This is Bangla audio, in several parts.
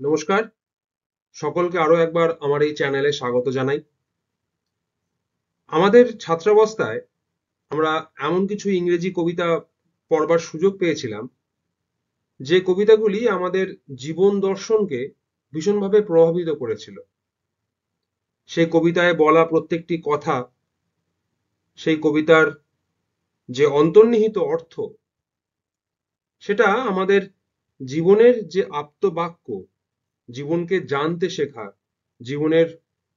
নমস্কার, সকলকে আরো একবার আমার এই চ্যানেলে স্বাগত জানাই। আমাদের ছাত্রাবস্থায় আমরা এমন কিছু ইংরেজি কবিতা পড়বার সুযোগ পেয়েছিলাম যে কবিতাগুলি আমাদের জীবন দর্শনকে ভীষণভাবে প্রভাবিত করেছিল। সেই কবিতায় বলা প্রত্যেকটি কথা, সেই কবিতার যে অন্তর্নিহিত অর্থ, সেটা আমাদের জীবনের যে আপ্তবাক্য, জীবনকে জানতে শেখা, জীবনের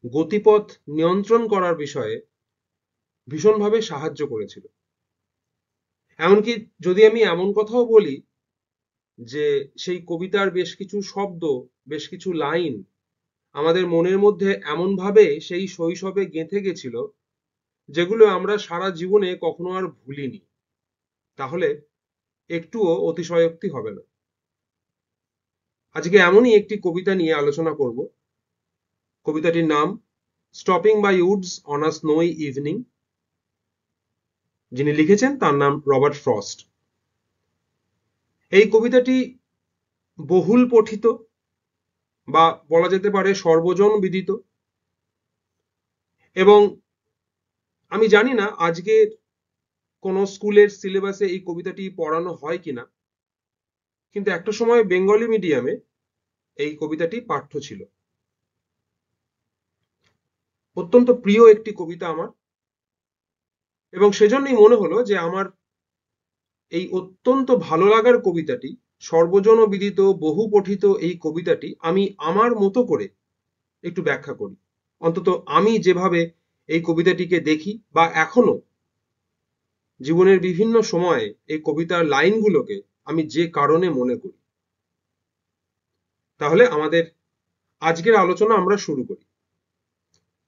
গতিপথ নিয়ন্ত্রণ করার বিষয়ে ভীষণভাবে সাহায্য করেছিল। এমনকি যদি আমি এমন কথাও বলি যে সেই কবিতার বেশ কিছু শব্দ, বেশ কিছু লাইন আমাদের মনের মধ্যে এমনভাবে সেই শৈশবে গেঁথে গেছিল, যেগুলো আমরা সারা জীবনে কখনো আর ভুলিনি, তাহলে একটুও অতিশয়োক্তি হবে না। আজকে এমনই একটি কবিতা নিয়ে আলোচনা করব। কবিতাটির নাম stopping by woods on a snowy evening. যিনি লিখেছেন তার নাম রবার্ট ফ্রস্ট। এই কবিতাটি বহুল পঠিত বা বলা যেতে পারে সর্বজন বিদিত, এবং আমি জানি না আজকের কোন স্কুলের সিলেবাসে এই কবিতাটি পড়ানো হয় কিনা, কিন্তু একটা সময় বেঙ্গলি মিডিয়ামে এই কবিতাটি পাঠ্য ছিল। অত্যন্ত প্রিয় একটি কবিতা আমার, এবং সেজন্যই মনে হলো যে আমার এই অত্যন্ত ভালো লাগার কবিতাটি, সর্বজন বিদিত বহু পঠিত এই কবিতাটি আমি আমার মতো করে একটু ব্যাখ্যা করি। অন্তত আমি যেভাবে এই কবিতাটিকে দেখি বা এখনো জীবনের বিভিন্ন সময়ে এই কবিতার লাইনগুলোকে আমি যে কারণে মনে করি। তাহলে আমাদের আজকের আলোচনা আমরা শুরু করি।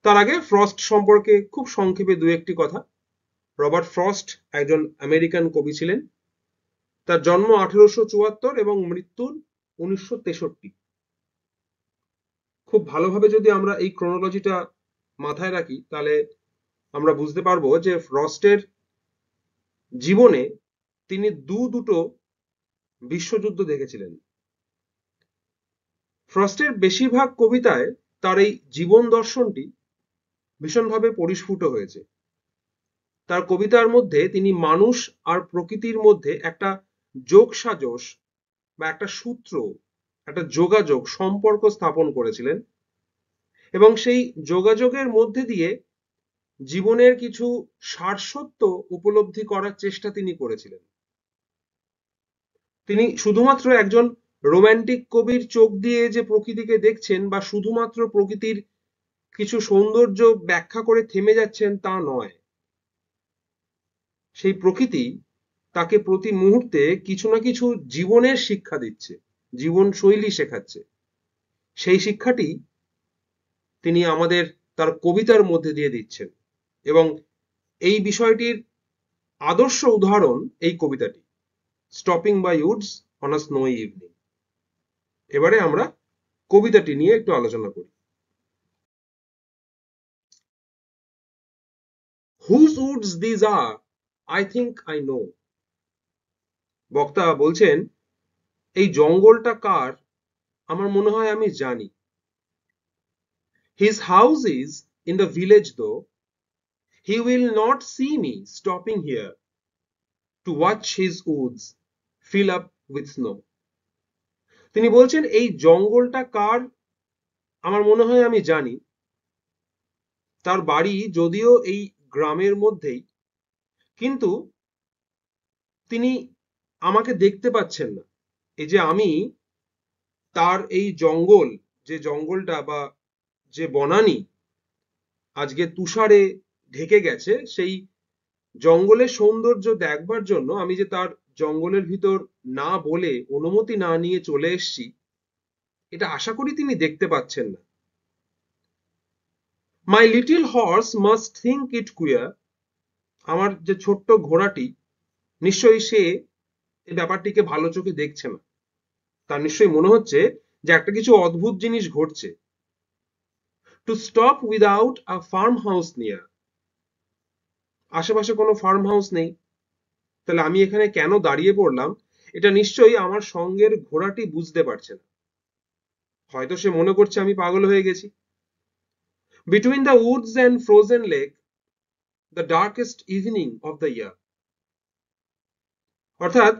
তার আগে ফ্রস্ট সম্পর্কে খুব সংক্ষেপে দু একটি কথা। রবার্ট ফ্রস্ট একজন আমেরিকান কবি ছিলেন। তার জন্ম 1874 এবং মৃত্যু 1963। খুব ভালোভাবে যদি আমরা এই ক্রোনোলজিটা মাথায় রাখি, তাহলে আমরা বুঝতে পারবো যে ফ্রস্টের জীবনে তিনি দুটো বিশ্বযুদ্ধ দেখেছিলেন। ফ্রস্টের বেশিরভাগ কবিতায় তার এই জীবন দর্শনটি ভীষণভাবে পরিস্ফুট হয়েছে। তার কবিতার মধ্যে তিনি মানুষ আর প্রকৃতির মধ্যে একটা যোগসাজশ বা একটা সূত্র, একটা যোগাযোগ সম্পর্ক স্থাপন করেছিলেন, এবং সেই যোগাযোগের মধ্যে দিয়ে জীবনের কিছু সারসত্য উপলব্ধি করার চেষ্টা তিনি করেছিলেন। তিনি শুধুমাত্র একজন রোমান্টিক কবির চোখ দিয়ে যে প্রকৃতিকে দেখছেন বা শুধুমাত্র প্রকৃতির কিছু সৌন্দর্য ব্যাখ্যা করে থেমে যাচ্ছেন তা নয়। সেই প্রকৃতি তাকে প্রতি মুহূর্তে কিছু না কিছু জীবনের শিক্ষা দিচ্ছে, জীবন শৈলী শেখাচ্ছে। সেই শিক্ষাটি তিনি আমাদের তার কবিতার মধ্যে দিয়ে দিচ্ছেন, এবং এই বিষয়টির আদর্শ উদাহরণ এই কবিতাটি, stopping by woods on a snowy evening. এবারে আমরা কবিতাটি নিয়ে একটু আলোচনা করি। Whose woods these are, I think I know. বক্তা বলছেন, এই জঙ্গলটা কার আমার মনে হয় আমি জানি। His house is in the village though, he will not see me stopping here to watch his woods fill up with snow. তিনি বলছেন এই জঙ্গলটা কার আমার মনে হয় আমি জানি। তার বাড়ি যদিও এই গ্রামের মধ্যেই, কিন্তু তিনি আমাকে দেখতে পাচ্ছেন না। এই যে আমি তার এই জঙ্গল, যে জঙ্গলটা বা যে বনানী আজকে তুষারে ঢেকে গেছে, সেই জঙ্গলের সৌন্দর্য দেখবার জন্য আমি যে তার জঙ্গলের ভিতর না বলে অনুমতি না নিয়ে চলে এসেছি, এটা আশা করি তিনি দেখতে পাচ্ছেন না। My little horse must think it queer. আমার যে ছোট্ট ঘোড়াটি, নিশ্চয়ই সে এই ব্যাপারটিকে ভালো চোখে দেখছে না। তার নিশ্চয়ই মনে হচ্ছে যে একটা কিছু অদ্ভুত জিনিস ঘটছে। To stop without a farm house near. আশেপাশে কোনো ফার্ম হাউস নেই, তাহলে আমি এখানে কেন দাঁড়িয়ে পড়লাম, এটা নিশ্চয়ই আমার সঙ্গের ঘোড়াটি বুঝতে পারছে না। হয়তো সে মনে করছে আমি পাগল হয়ে গেছি। Between the Woods and frozen lake, the darkest evening of the year. অর্থাৎ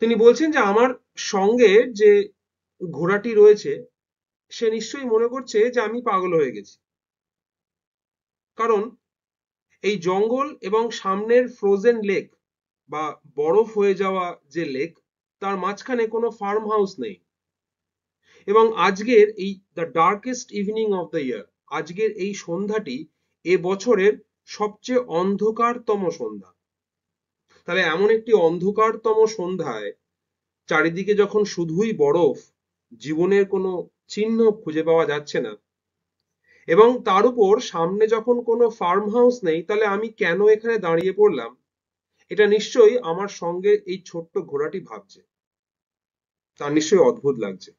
তিনি বলছেন যে আমার সঙ্গে যে ঘোড়াটি রয়েছে সে নিশ্চয়ই মনে করছে যে আমি পাগল হয়ে গেছি, কারণ এই জঙ্গল এবং সামনের ফ্রোজেন লেক বা বরফ হয়ে যাওয়া যে লেক, তার মাঝখানে কোনো ফার্ম হাউস নেই। এবং আজকের এই the darkest evening of the year, আজকের এই সন্ধ্যাটি এ বছরের সবচেয়ে অন্ধকারতম সন্ধ্যা। তাহলে এমন একটি অন্ধকারতম সন্ধ্যায় চারিদিকে যখন শুধুই বরফ, জীবনের কোনো চিহ্ন খুঁজে পাওয়া যাচ্ছে না, এবং তার উপর সামনে যখন কোনো ফার্ম হাউস নেই, তাহলে আমি কেন এখানে দাঁড়িয়ে পড়লাম, এটা নিশ্চয়ই আমার সঙ্গে এই ছোট্ট ঘোড়াটি ভাবছে। তার নিশ্চয়ই অদ্ভুত লাগছে।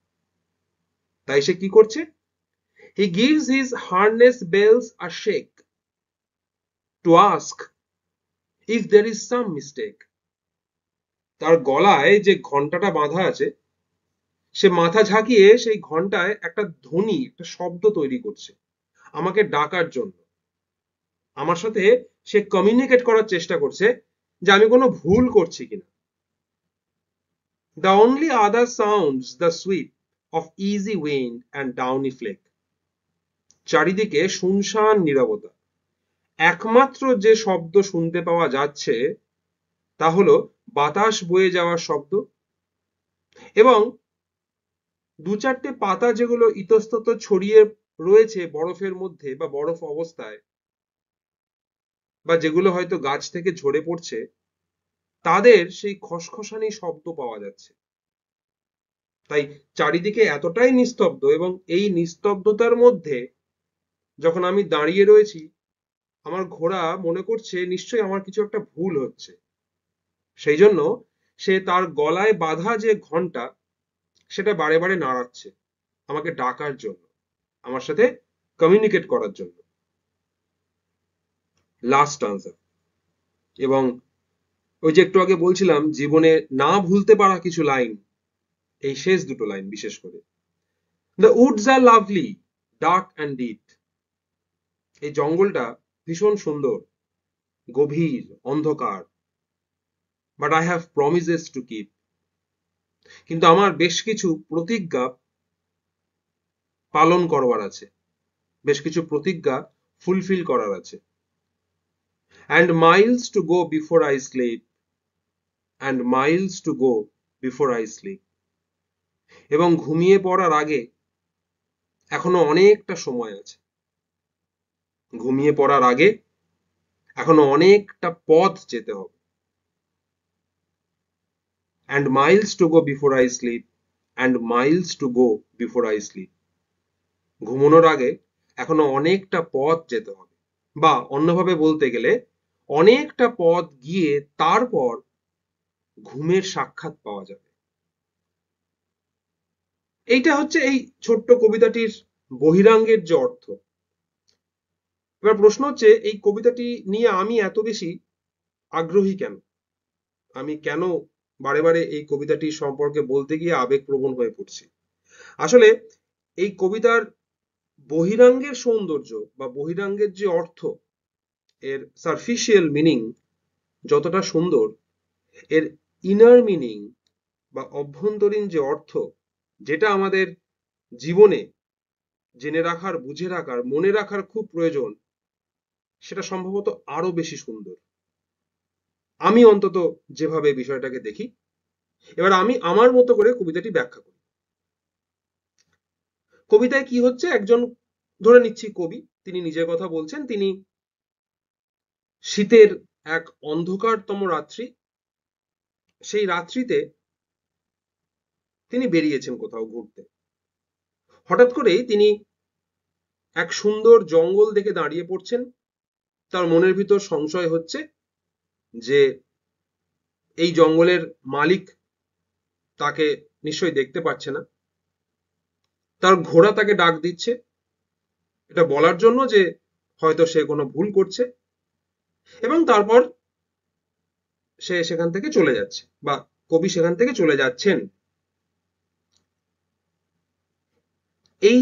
তাই সে কি করছে? He gives his harness bells a shake to ask if there is some mistake. তার গলায় যে ঘন্টাটা বাঁধা আছে, সে মাথা ঝাঁকিয়ে সেই ঘন্টায় একটা ধ্বনি, একটা শব্দ তৈরি করছে আমাকে ডাকার জন্য। আমার সাথে সে কমিউনিকেট করার চেষ্টা করছে যে আমি কোনো ভুল করছি কিনা। The only other sounds the sweep of easy wind and downy flake. চারিদিকে শুনশান নীরবতা। একমাত্র যে শব্দ শুনতে পাওয়া যাচ্ছে তা হলো বাতাস বয়ে যাওয়ার শব্দ, এবং দু চারটে পাতা যেগুলো ইতস্তত ছড়িয়ে রয়েছে বরফের মধ্যে বা বরফ অবস্থায়, বা যেগুলো হয়তো গাছ থেকে ঝরে পড়ছে, তাদের সেই খসখসানি শব্দ পাওয়া যাচ্ছে। তাই চারিদিকে এতটাই নিস্তব্ধ, এবং এই নিস্তব্ধতার মধ্যে যখন আমি দাঁড়িয়ে রয়েছি, আমার ঘোড়া মনে করছে নিশ্চয়ই আমার কিছু একটা ভুল হচ্ছে। সেই জন্য সে তার গলায় বাঁধা যে ঘন্টা, সেটা বারে বারে নাড়াচ্ছে আমাকে ডাকার জন্য, আমার সাথে কমিউনিকেট করার জন্য। Last answer. এবং ওই যে একটু আগে বলছিলাম জীবনে না ভুলতে পারা কিছু লাইন, এই শেষ দুটো লাইন বিশেষ করে। The woods are lovely, dark and deep. এই জঙ্গলটা ভীষণ সুন্দর, গভীর, অন্ধকার। But I have promises to keep. কিন্তু আমার বেশ কিছু প্রতিজ্ঞা পালন করবার আছে, বেশ কিছু প্রতিজ্ঞা ফুলফিল করার আছে। And miles to go before I sleep, and miles to go before I sleep. এবং ঘুমিয়ে পড়ার আগে এখনো অনেকটা সময় আছে। ঘুমিয়ে পড়ার আগে এখনো অনেকটা পথ যেতে হবে। And miles to go before I sleep, and miles to go before I sleep. ঘুমানোর আগে এখনো অনেকটা পথ যেতে হবে, বা অন্যভাবে বলতে গেলে অনেকটা পথ গিয়ে তারপর ঘুমের সাক্ষাৎ পাওয়া যাবে। এইটা হচ্ছে এই ছোট্ট কবিতাটির বহিরাঙ্গের যে অর্থ। এবার প্রশ্ন হচ্ছে এই কবিতাটি নিয়ে আমি এত বেশি আগ্রহী কেন, আমি কেন বারে বারে এই কবিতাটি সম্পর্কে বলতে গিয়ে আবেগপ্রবণ হয়ে পড়ছি। আসলে এই কবিতার বহিরাঙ্গের সৌন্দর্য বা বহিরাঙ্গের যে অর্থ, এর সারফিশিয়াল মিনিং যতটা সুন্দর, এর ইনার মিনিং বা অভ্যন্তরীণ যে অর্থ, যেটা আমাদের জীবনে জেনে রাখার, বুঝে রাখার, মনে রাখার খুব প্রয়োজন, সেটা সম্ভবত আরো বেশি সুন্দর। আমি অন্তত যেভাবে বিষয়টাকে দেখি। এবার আমি আমার মতো করে কবিতাটি ব্যাখ্যা করি। কবিতায় কি হচ্ছে, একজন, ধরে নিচ্ছি কবি, তিনি নিজের কথা বলছেন, তিনি শীতের এক অন্ধকারতম রাত্রি, সেই রাত্রিতে তিনি বেরিয়েছেন কোথাও ঘুরতে। হঠাৎ করেই তিনি এক সুন্দর জঙ্গল দেখে দাঁড়িয়ে পড়ছেন। তার মনের ভিতর সংশয় হচ্ছে যে এই জঙ্গলের মালিক তাকে নিশ্চয়ই দেখতে পাচ্ছে না। তার ঘোড়া তাকে ডাক দিচ্ছে, এটা বলার জন্য যে হয়তো সে কোনো ভুল করছে, এবং তারপর সে সেখান থেকে চলে যাচ্ছে, বা কবি সেখান থেকে চলে যাচ্ছেন। এই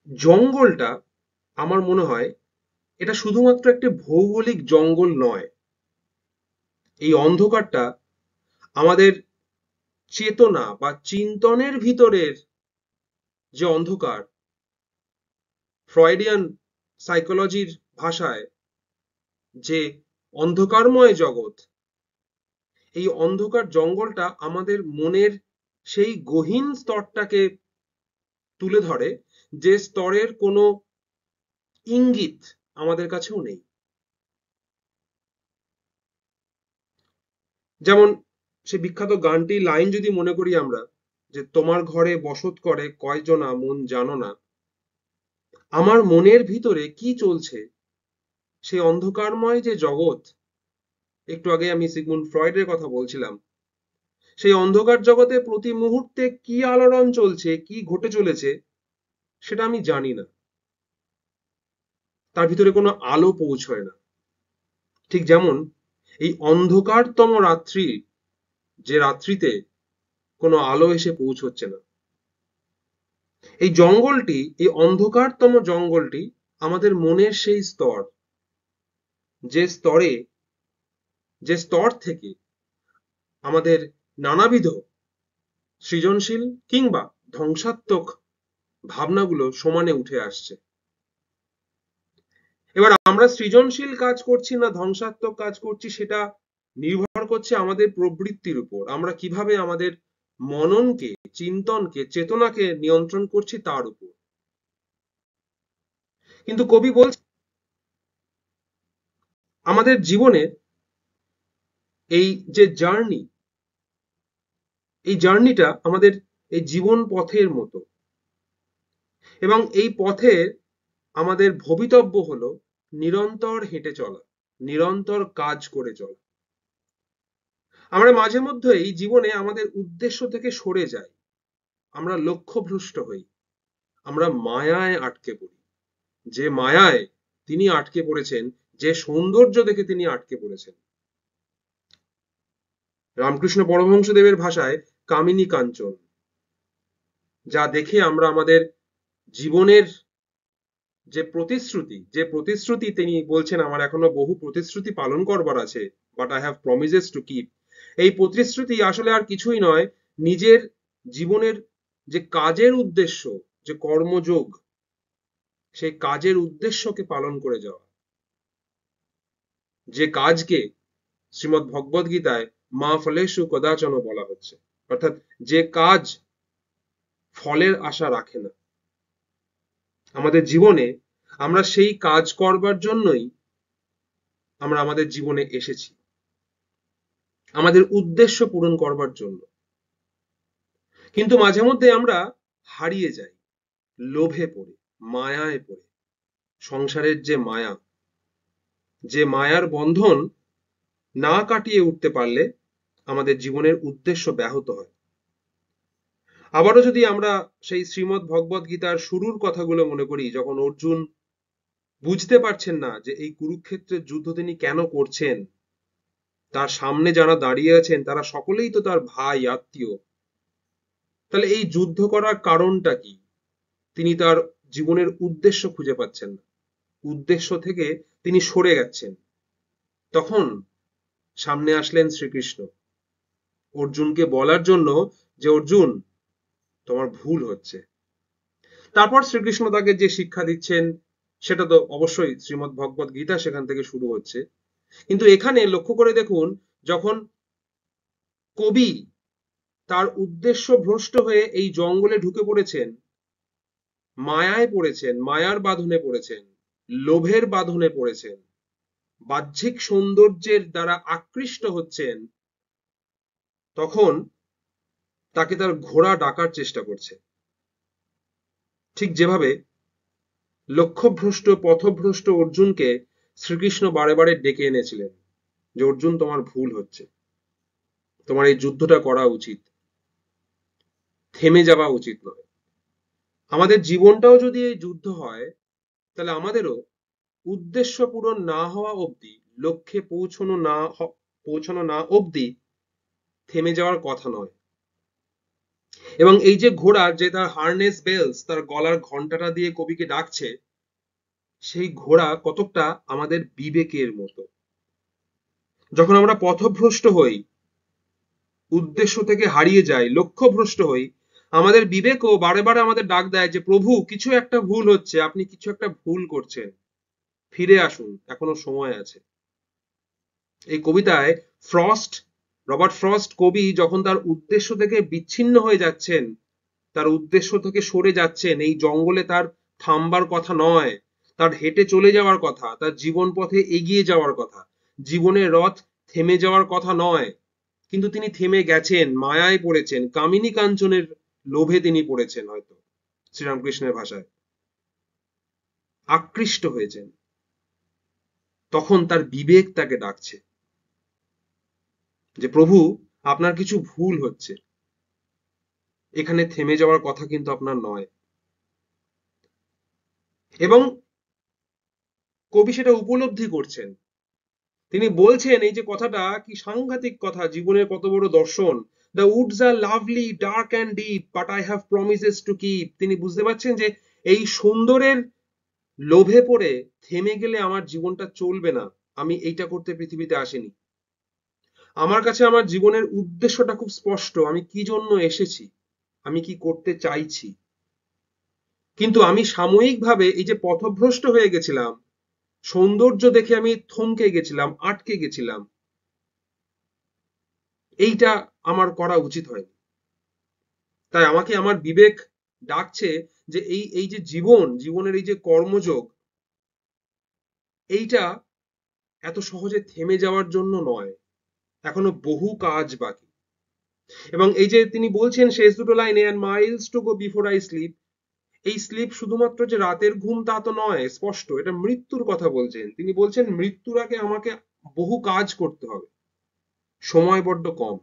জঙ্গলটা আমার মনে হয় এটা শুধুমাত্র একটা ভৌগোলিক জঙ্গল নয়, এই অন্ধকারটা আমাদের চেতনা বা চিন্তনের ভিতরের যে অন্ধকার, ফ্রয়েডিয়ান সাইকোলজির ভাষায় যে অন্ধকারময় জগৎ, এই অন্ধকার জঙ্গলটা আমাদের মনের সেই গহীন স্তরটাকে তুলে ধরে, যে স্তরের কোনো ইঙ্গিত আমাদের কাছেও নেই। যেমন সে বিখ্যাত গানটি লাইন যদি মনে করি আমরা, যে তোমার ঘরে বসত করে কয়জনা মন জানো না, আমার মনের ভিতরে কি চলছে সেই অন্ধকারময় যে জগৎ, একটু আগে আমি সিগমুন্ড ফ্রয়েডের কথা বলছিলাম, সেই অন্ধকার জগতে প্রতি মুহূর্তে কি আলোড়ন চলছে, কি ঘটে চলেছে, সেটা আমি জানি না। তার ভিতরে কোনো আলো পৌঁছয় না। ঠিক যেমন এই অন্ধকারতম রাত্রি, যে রাত্রিতে কোনো আলো এসে পৌঁছচ্ছে না, এই জঙ্গলটি, এই অন্ধকারতম জঙ্গলটি আমাদের মনের সেই স্তর, যে স্তরে, যে স্তর থেকে আমাদের নানাবিধ সৃজনশীল কিংবা ধ্বংসাত্মক ভাবনাগুলো সমানে উঠে আসছে। এবার আমরা সৃজনশীল কাজ করছি না ধ্বংসাত্মক কাজ করছি, সেটা নির্ভর করছে আমাদের প্রবৃত্তির উপর, আমরা কিভাবে আমাদের মননকে, চিন্তনকে, চেতনাকে নিয়ন্ত্রণ করছি তার উপর। কিন্তু কবি বলছে আমাদের জীবনে এই যে জার্নি, এই জার্নিটা আমাদের এই জীবন পথের মতো, এবং এই পথে আমাদের ভবিতব্য হলো নিরন্তর হেঁটে চলা, নিরন্তর কাজ করে চলা। আমরা মাঝে মধ্যে এই জীবনে আমাদের উদ্দেশ্য থেকে সরে যাই, আমরা লক্ষ্যভ্রষ্ট হই, আমরা মায়ায় আটকে পড়ি। যে মায়ায় তিনি আটকে পড়েছেন, যে সৌন্দর্য দেখে তিনি আটকে পড়েছেন, রামকৃষ্ণ পরমহংসদেবের ভাষায় কামিনী কাঞ্চন, যা দেখে আমরা আমাদের জীবনের যে প্রতিশ্রুতি তিনি বলছেন আমার এখনো বহু প্রতিশ্রুতি পালন করবার আছে, but I have promises to keep, এই প্রতিশ্রুতি আসলে আর কিছুই নয়, নিজের জীবনের যে কাজের উদ্দেশ্য, যে কর্মযোগ, সেই কাজের উদ্দেশ্যকে পালন করে যাওয়া, যে কাজকে শ্রীমদ্ ভগবদ গীতায় মা ফলেষু কদাচন বলা হচ্ছে, অর্থাৎ যে কাজ ফলের আশা রাখে না। আমাদের জীবনে আমরা সেই কাজ করবার জন্যই আমরা আমাদের জীবনে এসেছি, আমাদের উদ্দেশ্য পূরণ করবার জন্য। কিন্তু মাঝে মধ্যে আমরা হারিয়ে যাই, লোভে পড়ে, মায়ায় পড়ে। সংসারের যে মায়া, যে মায়ার বন্ধন না কাটিয়ে উঠতে পারলে আমাদের জীবনের উদ্দেশ্য ব্যাহত হয়। আবারও যদি আমরা সেই শ্রীমদ্ ভগবদ গীতার শুরুর কথাগুলো মনে করি, যখন অর্জুন বুঝতে পারছেন না যে এই কুরুক্ষেত্রের যুদ্ধ তিনি কেন করছেন, তার সামনে যারা দাঁড়িয়ে আছেন তারা সকলেই তো তার ভাই, আত্মীয়, তাহলে এই যুদ্ধ করার কারণটা কি? তিনি তার জীবনের উদ্দেশ্য খুঁজে পাচ্ছেন না, উদ্দেশ্য থেকে তিনি সরে গেছেন। তখন সামনে আসলেন শ্রীকৃষ্ণ অর্জুনকে বলার জন্য যে অর্জুন, তোমার ভুল হচ্ছে। তারপর শ্রীকৃষ্ণ তাকে যে শিক্ষা দিচ্ছেন সেটা তো অবশ্যই শ্রীমদ্ ভগবদ গীতা, সেখান থেকে শুরু হচ্ছে। কিন্তু এখানে লক্ষ্য করে দেখুন, যখন কবি তার উদ্দেশ্য ভ্রষ্ট হয়ে এই জঙ্গলে ঢুকে পড়েছেন, মায়ায় পড়েছেন, মায়ার বাঁধনে পড়েছেন, লোভের বাঁধনে পড়েছেন, বাহ্যিক সৌন্দর্যের দ্বারা আকৃষ্ট হচ্ছেন, তখন তাকে তার ঘোড়া ডাকার চেষ্টা করছে। ঠিক যেভাবে লক্ষ্যভ্রষ্ট, পথভ্রষ্ট অর্জুনকে শ্রীকৃষ্ণ বারে বারে ডেকে এনেছিলেন যে অর্জুন, তোমার ভুল হচ্ছে, তোমার এই যুদ্ধটা করা উচিত, থেমে যাওয়া উচিত নয়। আমাদের জীবনটাও যদি এই যুদ্ধ হয়, তাহলে আমাদেরও উদ্দেশ্য পূরণ না হওয়া অবধি, লক্ষ্যে পৌঁছানো না অবধি থেমে যাওয়ার কথা নয়। এবং এই যে ঘোড়ার যে তার হার্নেস বেলস, তার গলার ঘন্টাটা দিয়ে কবিকে ডাকছে, সেই ঘোড়া কতকটা আমাদের বিবেকের মতো। যখন আমরা পথভ্রষ্ট হই, উদ্দেশ্য থেকে হারিয়ে যাই, লক্ষ্যভ্রষ্ট হই, আমাদের বিবেকও বারে বারে আমাদের ডাক দেয় যে প্রভু কিছু একটা ভুল হচ্ছে, আপনি কিছু একটা ভুল করছেন, ফিরে আসুন, এখনো সময় আছে। এই কবিতায় ফ্রস্ট, রবার্ট ফ্রস্ট কবি যখন তার উদ্দেশ্য থেকে বিচ্ছিন্ন হয়ে যাচ্ছেন, তার উদ্দেশ্য থেকে সরে যাচ্ছেন, এই জঙ্গলে তার থামবার কথা নয়, তার হেঁটে চলে যাওয়ার কথা, তার জীবন পথে এগিয়ে যাওয়ার কথা, জীবনের রথ থেমে যাওয়ার কথা নয়, কিন্তু তিনি থেমে গেছেন, মায়ায় পড়েছেন, কামিনী কাঞ্চনের লোভে তিনি পড়েছেন, হয়তো শ্রীরামকৃষ্ণের ভাষায় আকৃষ্ট হয়েছেন। তখন তার বিবেক তাকে ডাকছে যে প্রভু আপনার কিছু ভুল হচ্ছে, এখানে থেমে যাওয়ার কথা কিন্তু আপনার নয়। এবং কবি সেটা উপলব্ধি করছেন, তিনি বলছেন এই যে কথাটা কি সাংঘাতিক কথা, জীবনের কত বড় দর্শন। The woods are lovely dark and deep but I have promises to keep. তিনি বুঝতে পারছেন যে এই সুন্দরের লোভে পড়ে থেমে গেলে আমার জীবনটা চলবে না, আমি এইটা করতে পৃথিবীতে আসিনি। আমার কাছে আমার জীবনের উদ্দেশ্যটা খুব স্পষ্ট, আমি কি জন্য এসেছি, আমি কি করতে চাইছি। কিন্তু আমি সাময়িকভাবে এই যে পথভ্রষ্ট হয়ে গেছিলাম, সৌন্দর্য দেখে আমি থমকে গেছিলাম, আটকে গেছিলাম, এইটা আমার করা উচিত হয়নি। তাই আমাকে আমার বিবেক ডাকছে যে এই এই যে জীবনের এই যে কর্মযোগ, এইটা এত সহজে থেমে যাওয়ার জন্য নয়, এখনো বহু কাজ বাকি। এবং এই যে তিনি বলছেন শেষ দুটো লাইনে, and Miles to go before I sleep, এই স্লিপ শুধুমাত্র যে রাতের ঘুম তা তো নয়, স্পষ্ট এটা মৃত্যুর কথা বলছেন। তিনি বলছেন মৃত্যুর আগে আমাকে বহু কাজ করতে হবে, সময় বড্ড কম।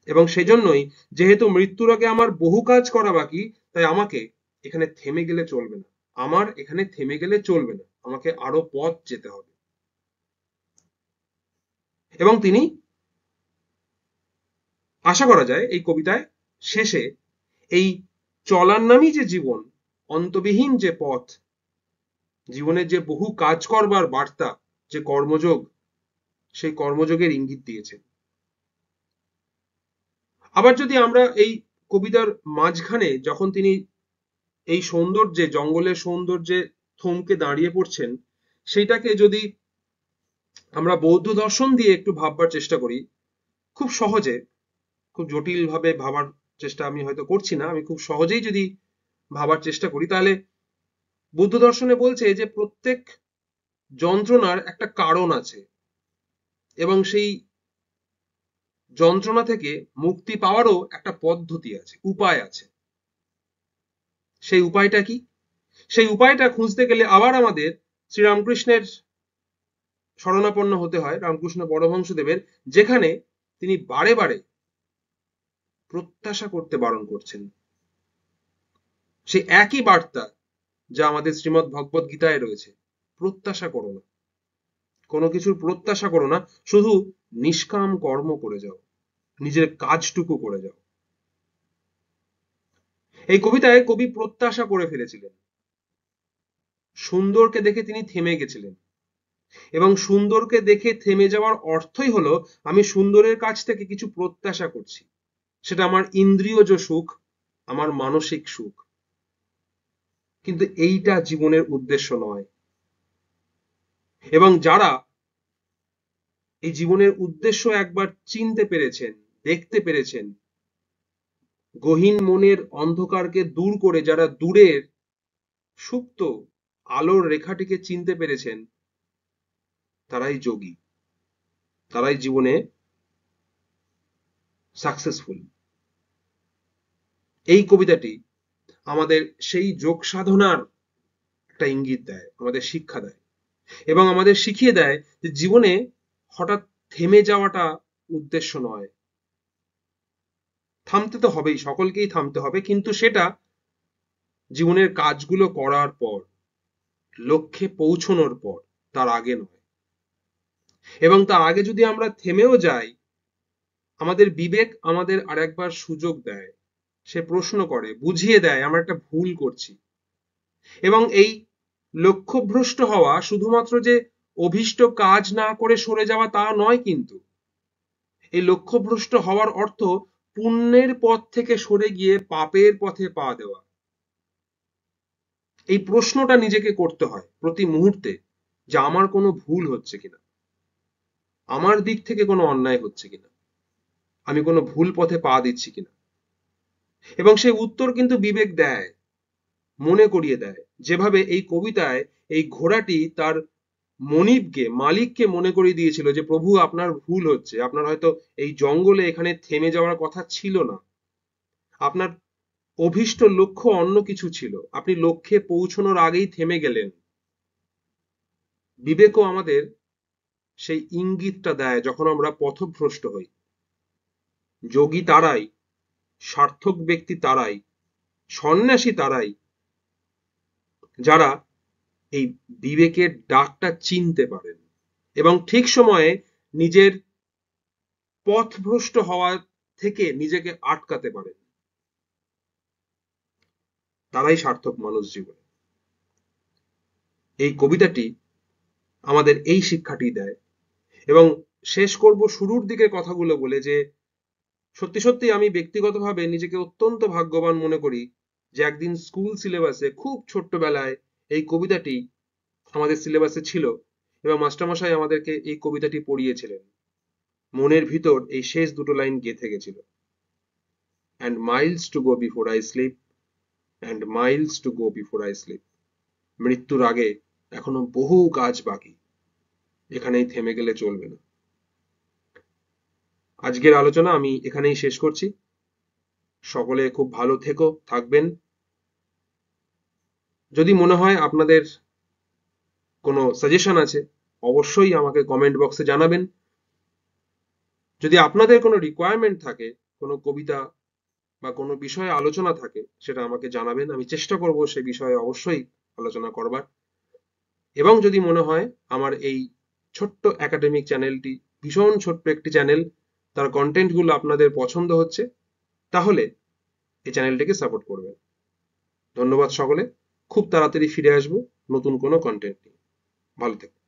এবং সেজন্যই যেহেতু মৃত্যুর আগে আমার বহু কাজ করা বাকি, তাই আমাকে এখানে থেমে গেলে চলবে না, আমার এখানে থেমে গেলে চলবে না, আমাকে আরো পথ যেতে হবে। এবং তিনি, আশা করা যায় এই কবিতায় শেষে, এই চলার নামই যে জীবন, অন্তবিহীন যে পথ, জীবনের যে বহু কাজ করবার বার্তা, যে কর্মযোগ, সেই কর্মযোগের ইঙ্গিত দিয়েছেন। আবার যদি আমরা এই কবিতার মাঝখানে যখন তিনি এই সৌন্দর্যে, জঙ্গলের সৌন্দর্যে থমকে দাঁড়িয়ে পড়ছেন, সেইটাকে যদি আমরা বৌদ্ধ দর্শন দিয়ে একটু ভাববার চেষ্টা করি, খুব সহজে, খুব জটিল ভাবে ভাবার চেষ্টা আমি হয়তো করছি না, আমি খুব সহজেই যদি ভাবার চেষ্টা করি, তাহলে বৌদ্ধ দর্শনে বলছে যে প্রত্যেক যন্ত্রণার একটা কারণ আছে, এবং সেই যন্ত্রণা থেকে মুক্তি পাওয়ারও একটা পদ্ধতি আছে, উপায় আছে। সেই উপায়টা কি? সেই উপায়টা খুঁজতে গেলে আবার আমাদের শ্রীরামকৃষ্ণের শরণাপন্ন হতে হয়, রামকৃষ্ণ পরমহংসদেবের, যেখানে তিনি বারে বারে প্রত্যাশা করতে বারণ করছেন। সেই একই বার্তা যা আমাদের শ্রীমদ্ ভগবত গীতায় রয়েছে, প্রত্যাশা করো না, কোনো কিছুর প্রত্যাশা করো না, শুধু নিষ্কাম কর্ম করে যাও, নিজের কাজটুকু করে যাও। এই কবিতায় কবি প্রত্যাশা করে ফেলেছিলেন, সুন্দরকে দেখে তিনি থেমে গেছিলেন, এবং সুন্দরকে দেখে থেমে যাওয়ার অর্থই হলো আমি সুন্দরের কাছ থেকে কিছু প্রত্যাশা করছি, সেটা আমার ইন্দ্রিয়জ সুখ, আমার মানসিক সুখ। কিন্তু এইটা জীবনের উদ্দেশ্য নয়। এবং যারা এই জীবনের উদ্দেশ্য একবার চিনতে পেরেছেন, দেখতে পেরেছেন, গহীন মনের অন্ধকারকে দূর করে যারা দূরের সুপ্ত আলোর রেখাটিকে চিনতে পেরেছেন, তারাই যোগী, তারাই জীবনে সাকসেসফুল। এই কবিতাটি আমাদের সেই যোগ সাধনার একটা ইঙ্গিত দেয়, আমাদের শিক্ষা দেয়, এবং আমাদের শিখিয়ে দেয় যে জীবনে হঠাৎ থেমে যাওয়াটা উদ্দেশ্য নয়। থামতে তো হবেই, সকলকেই থামতে হবে, কিন্তু সেটা জীবনের কাজগুলো করার পর, লক্ষ্যে পৌঁছনোর পর, তার আগে নয়। এবং তার আগে যদি আমরা থেমেও যাই, আমাদের বিবেক আমাদের আরেকবার সুযোগ দেয় সে প্রশ্ন করে, বুঝিয়ে দেয় আমরা একটা ভুল করছি। এবং এই লক্ষ্যভ্রষ্ট হওয়া শুধুমাত্র যে অভীষ্ট কাজ না করে সরে যাওয়া তা নয়, কিন্তু এই লক্ষ্যভ্রষ্ট হওয়ার অর্থ পুণ্যের পথ থেকে সরে গিয়ে পাপের পথে পা দেওয়া। এই প্রশ্নটা নিজেকে করতে হয় প্রতি মুহূর্তে, যে আমার কোনো ভুল হচ্ছে কিনা, আমার দিক থেকে কোনো অন্যায় হচ্ছে কিনা, আমি কোনো ভুল পথে পা দিচ্ছি কিনা। এবং সেই উত্তর কিন্তু বিবেক দেয়, মনে করিয়ে দেয়, যেভাবে এই কবিতায় এই ঘোড়াটি তার মনিবকে, মালিককে মনে করিয়ে দিয়েছিল যে প্রভু আপনার ভুল হচ্ছে, আপনার হয়তো এই জঙ্গলে এখানে থেমে যাওয়ার কথা ছিল না, আপনার অভীষ্ট লক্ষ্য অন্য কিছু ছিল, আপনি লক্ষ্যে পৌঁছানোর আগেই থেমে গেলেন। বিবেকও আমাদের সেই ইঙ্গিতটা দেয় যখন আমরা পথভ্রষ্ট হই। যোগী তারাই, সার্থক ব্যক্তি তারাই, সন্ন্যাসী তারাই, যারা এই বিবেকের ডাকটা চিনতে পারেন এবং ঠিক সময়ে নিজের পথভ্রষ্ট হওয়া থেকে নিজেকে আটকাতে পারেন। তারাই সার্থক মানুষ জীবনে। এই কবিতাটি আমাদের এই শিক্ষাটি দেয়। এবং শেষ করব শুরুর দিকে কথাগুলো বলে যে সত্যি সত্যি আমি ব্যক্তিগতভাবে নিজেকে অত্যন্ত ভাগ্যবান মনে করি যে একদিন স্কুল সিলেবাসে খুব ছোট্টবেলায় এই কবিতাটি আমাদের সিলেবাসে ছিল এবং মাস্টারমশাই আমাদেরকে এই কবিতাটি পড়িয়েছিলেন। মনের ভিতর এই শেষ দুটো লাইন গেঁথে গেছিল, and miles to go before I sleep, and miles to go before I sleep. মৃত্যুর আগে এখনো বহু কাজ বাকি, এখানেই থেমে গেলে চলবে না। আজকের আলোচনা আমি এখানেই শেষ করছি। সকলে খুব ভালো থেকো, থাকবেন। যদি মনে হয় আপনাদের কোনো সাজেশন আছে, অবশ্যই আমাকে কমেন্ট বক্সে জানাবেন। যদি আপনাদের কোনো রিকোয়ারমেন্ট থাকে, কোনো কবিতা বা কোনো বিষয়ে আলোচনা থাকে, সেটা আমাকে জানাবেন। আমি চেষ্টা করব সে বিষয়ে অবশ্যই আলোচনা করবার। এবং যদি মনে হয় আমার এই ছোট্ট একাডেমিক চ্যানেলটি ভীষণ ছোট্ট একটি চ্যানেল, তার কন্টেন্টগুলো আপনাদের পছন্দ হচ্ছে, তাহলে এই চ্যানেলটিকে সাপোর্ট করবেন। ধন্যবাদ সকলে। খুব তাড়াতাড়ি ফিরে আসবো নতুন কোনো কন্টেন্ট নিয়ে। ভালো থেকো।